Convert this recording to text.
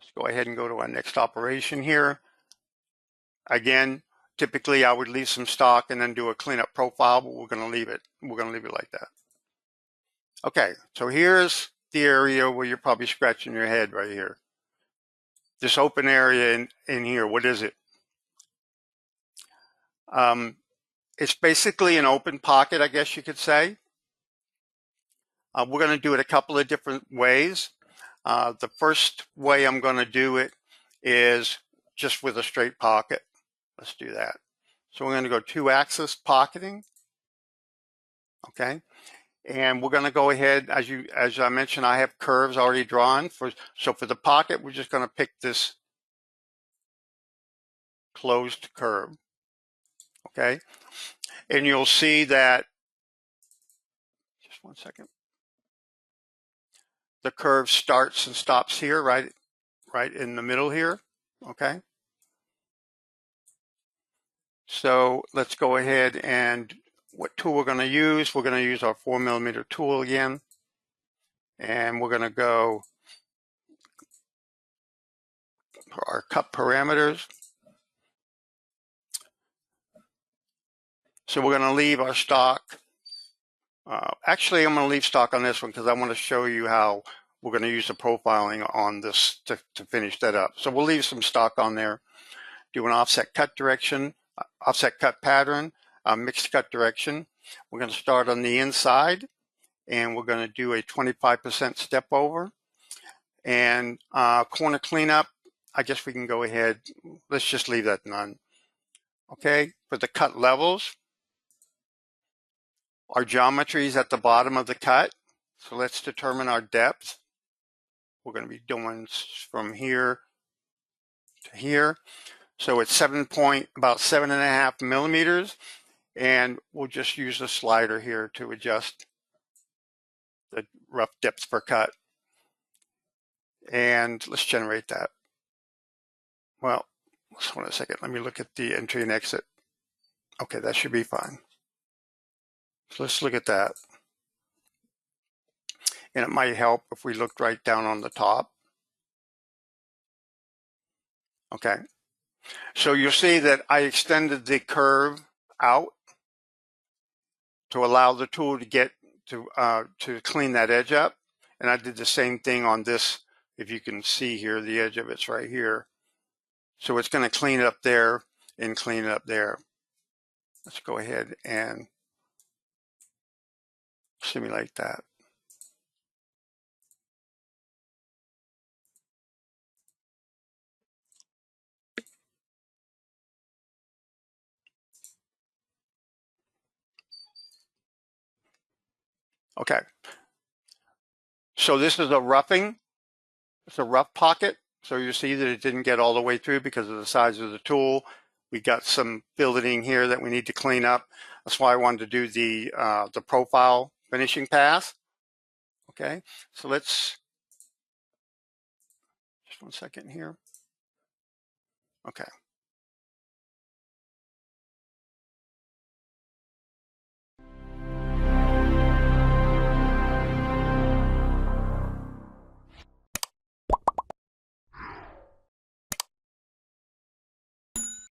Let's go ahead and go to our next operation here. Again, typically I would leave some stock and then do a cleanup profile, but we're going to leave it. We're going to leave it like that. Okay, so here's the area where you're probably scratching your head right here. This open area in here, what is it? It's basically an open pocket, I guess you could say. We're going to do it a couple of different ways. The first way I'm going to do it is just with a straight pocket. Let's do that. So we're going to go 2-axis pocketing. Okay. And we're going to go ahead, as I mentioned, I have curves already drawn. So for the pocket, we're just going to pick this closed curve. Okay. And you'll see that, just one second, the curve starts and stops here, right in the middle here. Okay. So let's go ahead and what tool we're going to use. We're going to use our 4mm tool again. And we're going to go for our cut parameters. So we're going to leave our stock. Actually, I'm going to leave stock on this one because I want to show you how we're going to use the profiling on this to finish that up. So we'll leave some stock on there. Do an offset cut direction, offset cut pattern, mixed cut direction. We're going to start on the inside, and we're going to do a 25% step over. And corner cleanup, I guess we can go ahead. Let's just leave that none. Okay, for the cut levels, our geometry is at the bottom of the cut. So let's determine our depth. We're going to be doing from here to here. So it's about 7.5 millimeters. And we'll just use the slider here to adjust the rough depth per cut. And let's generate that. Well, just one second. Let me look at the entry and exit. Okay, that should be fine. So let's look at that. And it might help if we looked right down on the top. Okay. So you'll see that I extended the curve out to allow the tool to get to clean that edge up. And I did the same thing on this. If you can see here, the edge of it's right here. So it's going to clean it up there and clean it up there. Let's go ahead and simulate that. Okay. So this is a roughing. It's a rough pocket. So you see that it didn't get all the way through because of the size of the tool. We got some filleting here that we need to clean up. That's why I wanted to do the profile finishing pass. Okay, so let's, just one second here. Okay,